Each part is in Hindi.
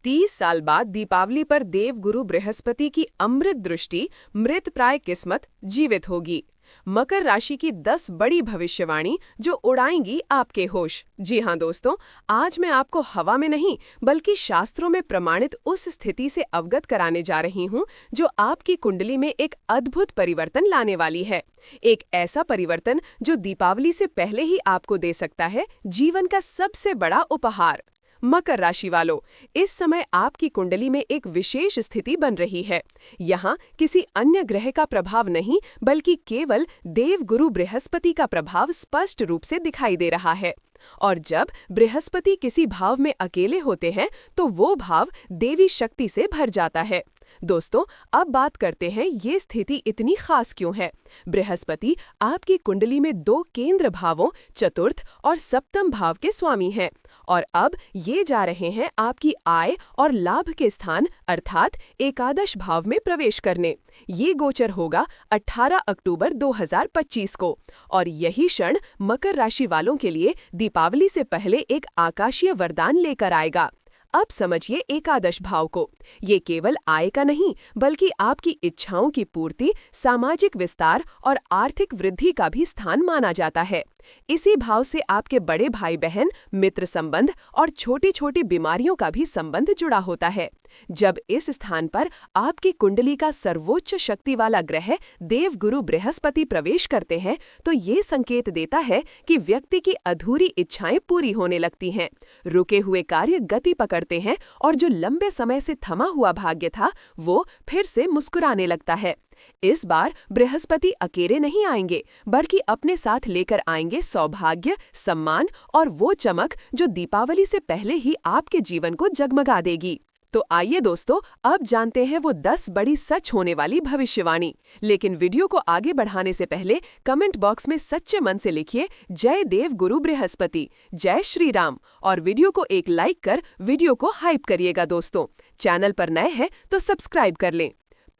30 साल बाद दीपावली पर देवगुरु बृहस्पति की अमृत दृष्टि मृत प्राय किस्मत जीवित होगी। मकर राशि की 10 बड़ी भविष्यवाणी जो उड़ाएंगी आपके होश। जी हाँ दोस्तों, आज मैं आपको हवा में नहीं बल्कि शास्त्रों में प्रमाणित उस स्थिति से अवगत कराने जा रही हूँ जो आपकी कुंडली में एक अद्भुत परिवर्तन लाने वाली है। एक ऐसा परिवर्तन जो दीपावली से पहले ही आपको दे सकता है जीवन का सबसे बड़ा उपहार। मकर राशि वालों, इस समय आपकी कुंडली में एक विशेष स्थिति बन रही है। यहाँ किसी अन्य ग्रह का प्रभाव नहीं बल्कि केवल देवगुरु बृहस्पति का प्रभाव स्पष्ट रूप से दिखाई दे रहा है। और जब बृहस्पति किसी भाव में अकेले होते हैं तो वो भाव देवी शक्ति से भर जाता है। दोस्तों, अब बात करते हैं ये स्थिति इतनी खास क्यों है। बृहस्पति आपकी कुंडली में 2 केंद्र भावों चतुर्थ और सप्तम भाव के स्वामी हैं और अब ये जा रहे हैं आपकी आय और लाभ के स्थान अर्थात एकादश भाव में प्रवेश करने। ये गोचर होगा 18 अक्टूबर 2025 को और यही क्षण मकर राशि वालों के लिए दीपावली से पहले एक आकाशीय वरदान लेकर आएगा। अब समझिए एकादश भाव को। ये केवल आय का नहीं बल्कि आपकी इच्छाओं की पूर्ति, सामाजिक विस्तार और आर्थिक वृद्धि का भी स्थान माना जाता है। इसी भाव से आपके बड़े भाई बहन, मित्र संबंध और छोटी छोटी बीमारियों का भी संबंध जुड़ा होता है। जब इस स्थान पर आपकी कुंडली का सर्वोच्च शक्ति वाला ग्रह देवगुरु बृहस्पति प्रवेश करते हैं तो ये संकेत देता है कि व्यक्ति की अधूरी इच्छाएं पूरी होने लगती हैं, रुके हुए कार्य गति पकड़ते हैं और जो लंबे समय से थमा हुआ भाग्य था वो फिर से मुस्कुराने लगता है। इस बार बृहस्पति अकेले नहीं आएंगे बल्कि अपने साथ लेकर आएंगे सौभाग्य, सम्मान और वो चमक जो दीपावली से पहले ही आपके जीवन को जगमगा देगी। तो आइए दोस्तों, अब जानते हैं वो 10 बड़ी सच होने वाली भविष्यवाणी। लेकिन वीडियो को आगे बढ़ाने से पहले कमेंट बॉक्स में सच्चे मन से लिखिए जय देव गुरु बृहस्पति, जय श्री राम और वीडियो को एक लाइक कर वीडियो को हाइप करिएगा। दोस्तों, चैनल पर नए हैं तो सब्सक्राइब कर लें।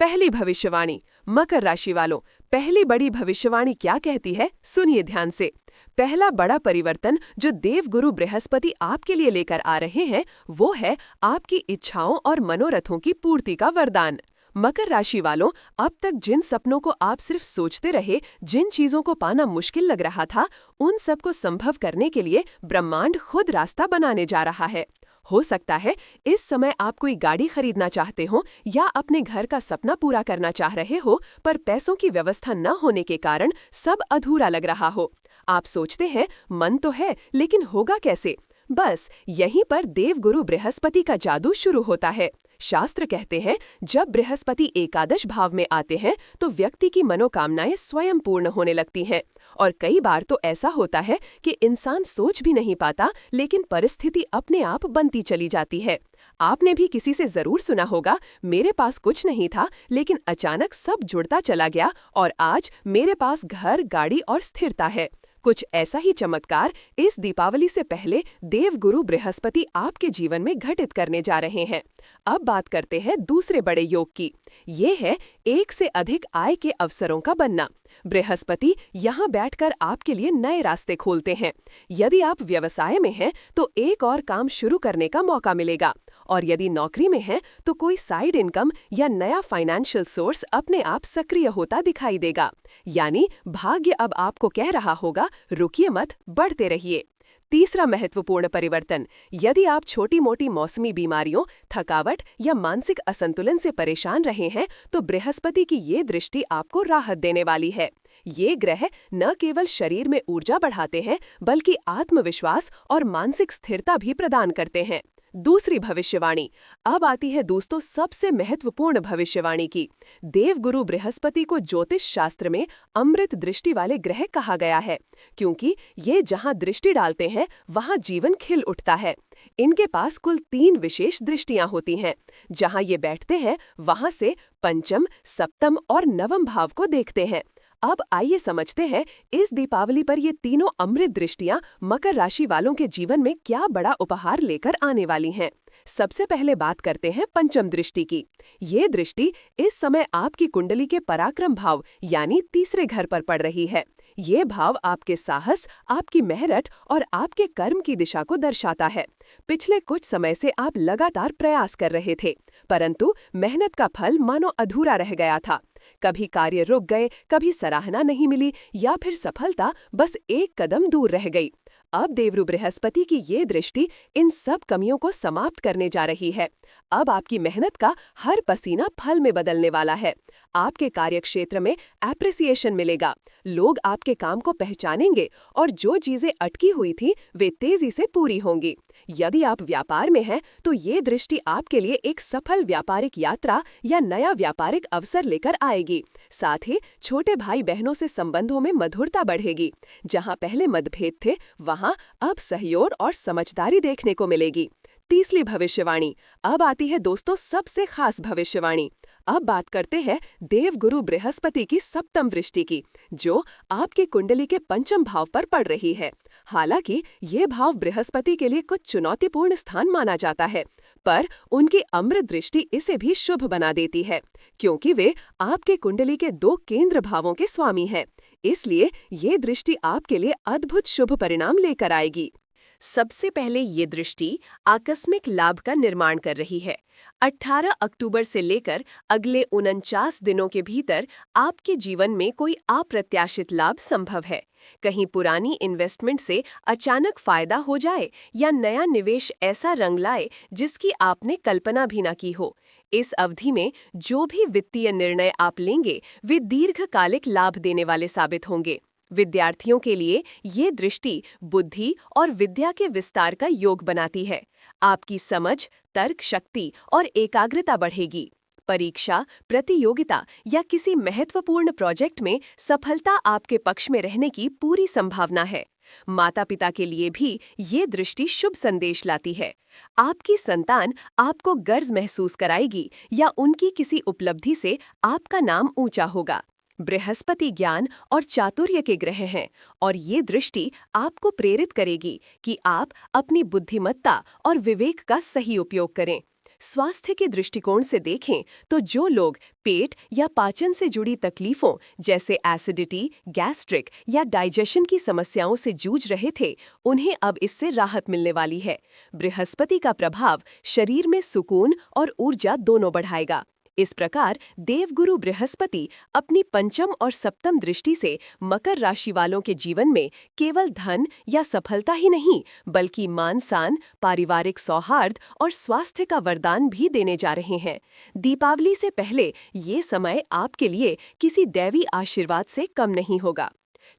पहली भविष्यवाणी, मकर राशि वालों, पहली बड़ी भविष्यवाणी क्या कहती है सुनिए ध्यान से। पहला बड़ा परिवर्तन जो देवगुरु बृहस्पति आपके लिए लेकर आ रहे हैं वो है आपकी इच्छाओं और मनोरथों की पूर्ति का वरदान। मकर राशि वालों, अब तक जिन सपनों को आप सिर्फ सोचते रहे, जिन चीजों को पाना मुश्किल लग रहा था, उन सब को संभव करने के लिए ब्रह्मांड खुद रास्ता बनाने जा रहा है। हो सकता है इस समय आप कोई गाड़ी खरीदना चाहते हो या अपने घर का सपना पूरा करना चाह रहे हो, पर पैसों की व्यवस्था न होने के कारण सब अधूरा लग रहा हो। आप सोचते हैं मन तो है लेकिन होगा कैसे। बस यहीं पर देवगुरु बृहस्पति का जादू शुरू होता है। शास्त्र कहते हैं जब बृहस्पति एकादश भाव में आते हैं तो व्यक्ति की मनोकामनाएं स्वयं पूर्ण होने लगती हैं और कई बार तो ऐसा होता है कि इंसान सोच भी नहीं पाता लेकिन परिस्थिति अपने आप बनती चली जाती है। आपने भी किसी से जरूर सुना होगा, मेरे पास कुछ नहीं था लेकिन अचानक सब जुड़ता चला गया और आज मेरे पास घर, गाड़ी और स्थिरता है। कुछ ऐसा ही चमत्कार इस दीपावली से पहले देवगुरु बृहस्पति आपके जीवन में घटित करने जा रहे हैं। अब बात करते हैं दूसरे बड़े योग की। ये है एक से अधिक आय के अवसरों का बनना। बृहस्पति यहाँ बैठकर आपके लिए नए रास्ते खोलते हैं। यदि आप व्यवसाय में हैं तो एक और काम शुरू करने का मौका मिलेगा और यदि नौकरी में हैं तो कोई साइड इनकम या नया फाइनेंशियल सोर्स अपने आप सक्रिय होता दिखाई देगा। यानी भाग्य अब आपको कह रहा होगा रुकिए मत, बढ़ते रहिए। तीसरा महत्वपूर्ण परिवर्तन, यदि आप छोटी मोटी मौसमी बीमारियों, थकावट या मानसिक असंतुलन से परेशान रहे हैं तो बृहस्पति की ये दृष्टि आपको राहत देने वाली है। ये ग्रह न केवल शरीर में ऊर्जा बढ़ाते हैं बल्कि आत्मविश्वास और मानसिक स्थिरता भी प्रदान करते हैं। दूसरी भविष्यवाणी, अब आती है दोस्तों सबसे महत्वपूर्ण भविष्यवाणी की। देवगुरु बृहस्पति को ज्योतिष शास्त्र में अमृत दृष्टि वाले ग्रह कहा गया है क्योंकि ये जहां दृष्टि डालते हैं वहां जीवन खिल उठता है। इनके पास कुल 3 विशेष दृष्टियां होती हैं। जहां ये बैठते हैं वहां से पंचम, सप्तम और नवम भाव को देखते हैं। अब आइए समझते हैं इस दीपावली पर ये तीनों अमृत दृष्टियां मकर राशि वालों के जीवन में क्या बड़ा उपहार लेकर आने वाली हैं। सबसे पहले बात करते हैं पंचम दृष्टि की। ये दृष्टि इस समय आपकी कुंडली के पराक्रम भाव यानी तीसरे घर पर पड़ रही है। ये भाव आपके साहस, आपकी मेहनत और आपके कर्म की दिशा को दर्शाता है। पिछले कुछ समय से आप लगातार प्रयास कर रहे थे, परंतु मेहनत का फल मानो अधूरा रह गया था। कभी कार्य रुक गए, कभी सराहना नहीं मिली या फिर सफलता बस एक कदम दूर रह गई। अब देवगुरु बृहस्पति की ये दृष्टि इन सब कमियों को समाप्त करने जा रही है। अब आपकी मेहनत का हर पसीना फल में बदलने वाला है। आपके कार्यक्षेत्र में एप्रिसिएशन मिलेगा, लोग आपके काम को पहचानेंगे और जो चीजें अटकी हुई थी वे तेजी से पूरी होंगी। यदि आप व्यापार में हैं, तो ये दृष्टि आपके लिए एक सफल व्यापारिक यात्रा या नया व्यापारिक अवसर लेकर आएगी। साथ ही छोटे भाई बहनों से संबंधों में मधुरता बढ़ेगी। जहां पहले मतभेद थे, वहां अब सहयोग और समझदारी देखने को मिलेगी। तीसरी भविष्यवाणी अब आती है दोस्तों, सबसे खास भविष्यवाणी। अब बात करते हैं देवगुरु बृहस्पति की सप्तम दृष्टि की, जो आपके कुंडली के पंचम भाव पर पड़ रही है। हालांकि ये भाव बृहस्पति के लिए कुछ चुनौतीपूर्ण स्थान माना जाता है, पर उनकी अमृत दृष्टि इसे भी शुभ बना देती है, क्योंकि वे आपके कुंडली के 2 केंद्र भावों के स्वामी हैं। इसलिए ये दृष्टि आपके लिए अद्भुत शुभ परिणाम लेकर आएगी। सबसे पहले ये दृष्टि आकस्मिक लाभ का निर्माण कर रही है। 18 अक्टूबर से लेकर अगले 49 दिनों के भीतर आपके जीवन में कोई अप्रत्याशित लाभ संभव है। कहीं पुरानी इन्वेस्टमेंट से अचानक फायदा हो जाए या नया निवेश ऐसा रंग लाए जिसकी आपने कल्पना भी न की हो। इस अवधि में जो भी वित्तीय निर्णय आप लेंगे वे दीर्घकालिक लाभ देने वाले साबित होंगे। विद्यार्थियों के लिए ये दृष्टि बुद्धि और विद्या के विस्तार का योग बनाती है। आपकी समझ, तर्क शक्ति और एकाग्रता बढ़ेगी। परीक्षा, प्रतियोगिता या किसी महत्वपूर्ण प्रोजेक्ट में सफलता आपके पक्ष में रहने की पूरी संभावना है। माता-पिता के लिए भी ये दृष्टि शुभ संदेश लाती है। आपकी संतान आपको गर्व महसूस कराएगी या उनकी किसी उपलब्धि से आपका नाम ऊंचा होगा। बृहस्पति ज्ञान और चातुर्य के ग्रह हैं और ये दृष्टि आपको प्रेरित करेगी कि आप अपनी बुद्धिमत्ता और विवेक का सही उपयोग करें। स्वास्थ्य के दृष्टिकोण से देखें तो जो लोग पेट या पाचन से जुड़ी तकलीफों जैसे एसिडिटी, गैस्ट्रिक या डाइजेशन की समस्याओं से जूझ रहे थे, उन्हें अब इससे राहत मिलने वाली है। बृहस्पति का प्रभाव शरीर में सुकून और ऊर्जा दोनों बढ़ाएगा। इस प्रकार देवगुरु बृहस्पति अपनी पंचम और सप्तम दृष्टि से मकर राशि वालों के जीवन में केवल धन या सफलता ही नहीं, बल्कि मान सम्मान, पारिवारिक सौहार्द और स्वास्थ्य का वरदान भी देने जा रहे हैं। दीपावली से पहले ये समय आपके लिए किसी दैवी आशीर्वाद से कम नहीं होगा।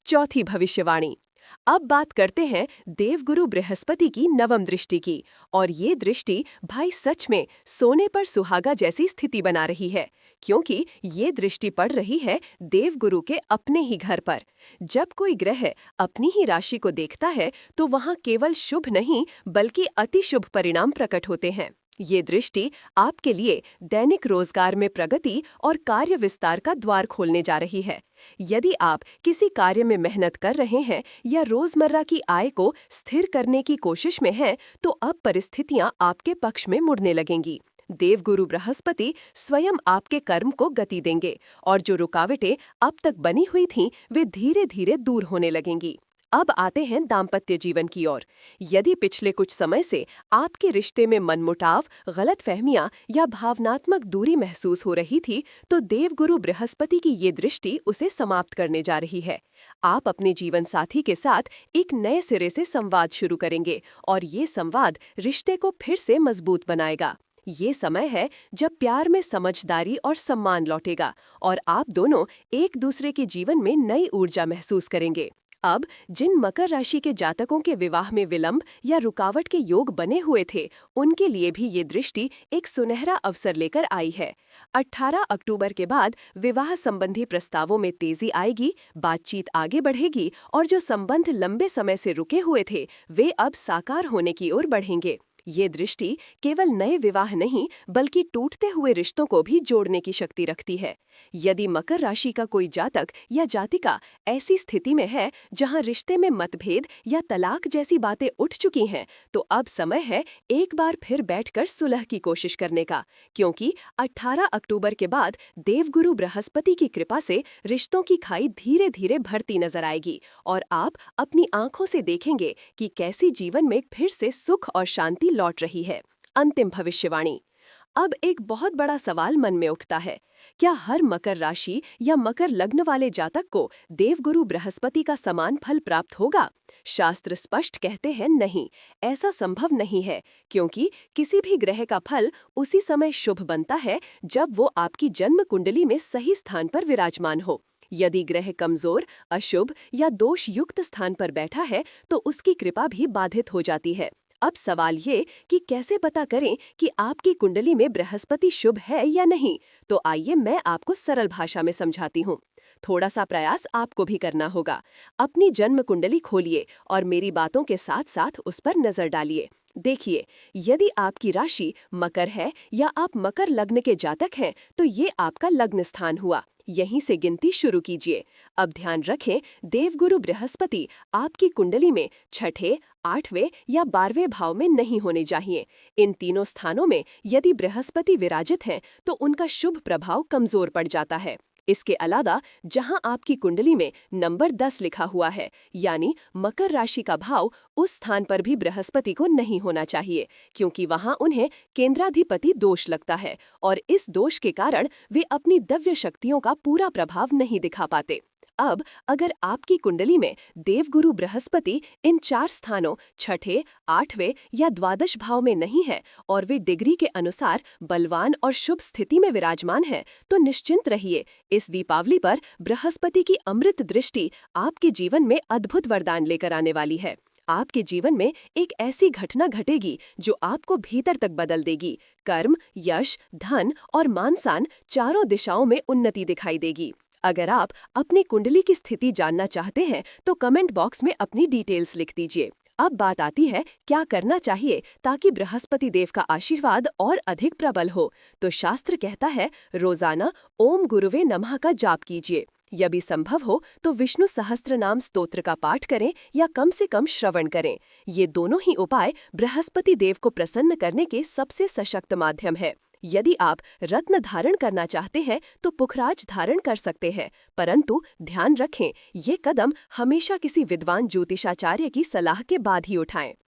चौथी भविष्यवाणी। अब बात करते हैं देवगुरु बृहस्पति की नवम दृष्टि की, और ये दृष्टि भाई सच में सोने पर सुहागा जैसी स्थिति बना रही है, क्योंकि ये दृष्टि पड़ रही है देवगुरु के अपने ही घर पर। जब कोई ग्रह अपनी ही राशि को देखता है तो वहाँ केवल शुभ नहीं बल्कि अति शुभ परिणाम प्रकट होते हैं। ये दृष्टि आपके लिए दैनिक रोजगार में प्रगति और कार्य विस्तार का द्वार खोलने जा रही है। यदि आप किसी कार्य में मेहनत कर रहे हैं या रोजमर्रा की आय को स्थिर करने की कोशिश में हैं, तो अब परिस्थितियां आपके पक्ष में मुड़ने लगेंगी। देवगुरु बृहस्पति स्वयं आपके कर्म को गति देंगे और जो रुकावटें अब तक बनी हुई थीं, वे धीरे धीरे दूर होने लगेंगी। अब आते हैं दाम्पत्य जीवन की ओर। यदि पिछले कुछ समय से आपके रिश्ते में मनमुटाव, गलतफहमियां या भावनात्मक दूरी महसूस हो रही थी, तो देवगुरु बृहस्पति की ये दृष्टि उसे समाप्त करने जा रही है। आप अपने जीवन साथी के साथ एक नए सिरे से संवाद शुरू करेंगे और ये संवाद रिश्ते को फिर से मजबूत बनाएगा। ये समय है जब प्यार में समझदारी और सम्मान लौटेगा और आप दोनों एक दूसरे के जीवन में नई ऊर्जा महसूस करेंगे। अब जिन मकर राशि के जातकों के विवाह में विलंब या रुकावट के योग बने हुए थे, उनके लिए भी ये दृष्टि एक सुनहरा अवसर लेकर आई है। 18 अक्टूबर के बाद विवाह संबंधी प्रस्तावों में तेजी आएगी, बातचीत आगे बढ़ेगी और जो संबंध लंबे समय से रुके हुए थे, वे अब साकार होने की ओर बढ़ेंगे। ये दृष्टि केवल नए विवाह नहीं बल्कि टूटते हुए रिश्तों को भी जोड़ने की शक्ति रखती है। यदि मकर राशि का कोई जातक या जातिका ऐसी स्थिति में है जहां रिश्ते में मतभेद या तलाक जैसी बातें उठ चुकी हैं, तो अब समय है एक बार फिर बैठकर सुलह की कोशिश करने का, क्योंकि 18 अक्टूबर के बाद देवगुरु बृहस्पति की कृपा से रिश्तों की खाई धीरे धीरे भरती नजर आएगी और आप अपनी आंखों से देखेंगे कि कैसी जीवन में फिर से सुख और शांति लौट रही है। अंतिम भविष्यवाणी। अब एक बहुत बड़ा सवाल मन में उठता है, क्या हर मकर राशि या मकर लग्न वाले जातक को देवगुरु बृहस्पति का समान फल प्राप्त होगा? शास्त्र स्पष्ट कहते हैं नहीं, ऐसा संभव नहीं है, क्योंकि किसी भी ग्रह का फल उसी समय शुभ बनता है जब वो आपकी जन्म कुंडली में सही स्थान पर विराजमान हो। यदि ग्रह कमजोर, अशुभ या दोष युक्त स्थान पर बैठा है तो उसकी कृपा भी बाधित हो जाती है। अब सवाल ये कि कैसे पता करें कि आपकी कुंडली में बृहस्पति शुभ है या नहीं, तो आइए मैं आपको सरल भाषा में समझाती हूँ। थोड़ा सा प्रयास आपको भी करना होगा। अपनी जन्म कुंडली खोलिए और मेरी बातों के साथ साथ उस पर नजर डालिए। देखिए, यदि आपकी राशि मकर है या आप मकर लग्न के जातक हैं, तो ये आपका लग्न स्थान हुआ। यहीं से गिनती शुरू कीजिए। अब ध्यान रखें, देवगुरु बृहस्पति आपकी कुंडली में छठे, 8वें या 12वें भाव में नहीं होने चाहिए। इन तीनों स्थानों में यदि बृहस्पति विराजित हैं, तो उनका शुभ प्रभाव कमजोर पड़ जाता है। इसके अलावा जहां आपकी कुंडली में नंबर 10 लिखा हुआ है, यानी मकर राशि का भाव, उस स्थान पर भी बृहस्पति को नहीं होना चाहिए, क्योंकि वहां उन्हें केंद्राधिपति दोष लगता है और इस दोष के कारण वे अपनी दिव्य शक्तियों का पूरा प्रभाव नहीं दिखा पाते। अब अगर आपकी कुंडली में देवगुरु बृहस्पति इन 4 स्थानों छठे, 8वें या 12 भाव में नहीं है और वे डिग्री के अनुसार बलवान और शुभ स्थिति में विराजमान है, तो निश्चिंत रहिए, इस दीपावली पर बृहस्पति की अमृत दृष्टि आपके जीवन में अद्भुत वरदान लेकर आने वाली है। आपके जीवन में एक ऐसी घटना घटेगी जो आपको भीतर तक बदल देगी। कर्म, यश, धन और मान-सान चारों दिशाओं में उन्नति दिखाई देगी। अगर आप अपनी कुंडली की स्थिति जानना चाहते हैं तो कमेंट बॉक्स में अपनी डिटेल्स लिख दीजिए। अब बात आती है क्या करना चाहिए ताकि बृहस्पति देव का आशीर्वाद और अधिक प्रबल हो। तो शास्त्र कहता है रोजाना ओम गुरुवे नमः का जाप कीजिए। यदि संभव हो तो विष्णु सहस्त्रनाम स्तोत्र का पाठ करें या कम से कम श्रवण करें। ये दोनों ही उपाय बृहस्पति देव को प्रसन्न करने के सबसे सशक्त माध्यम है। यदि आप रत्न धारण करना चाहते हैं तो पुखराज धारण कर सकते हैं, परंतु ध्यान रखें, ये कदम हमेशा किसी विद्वान ज्योतिषाचार्य की सलाह के बाद ही उठाएं।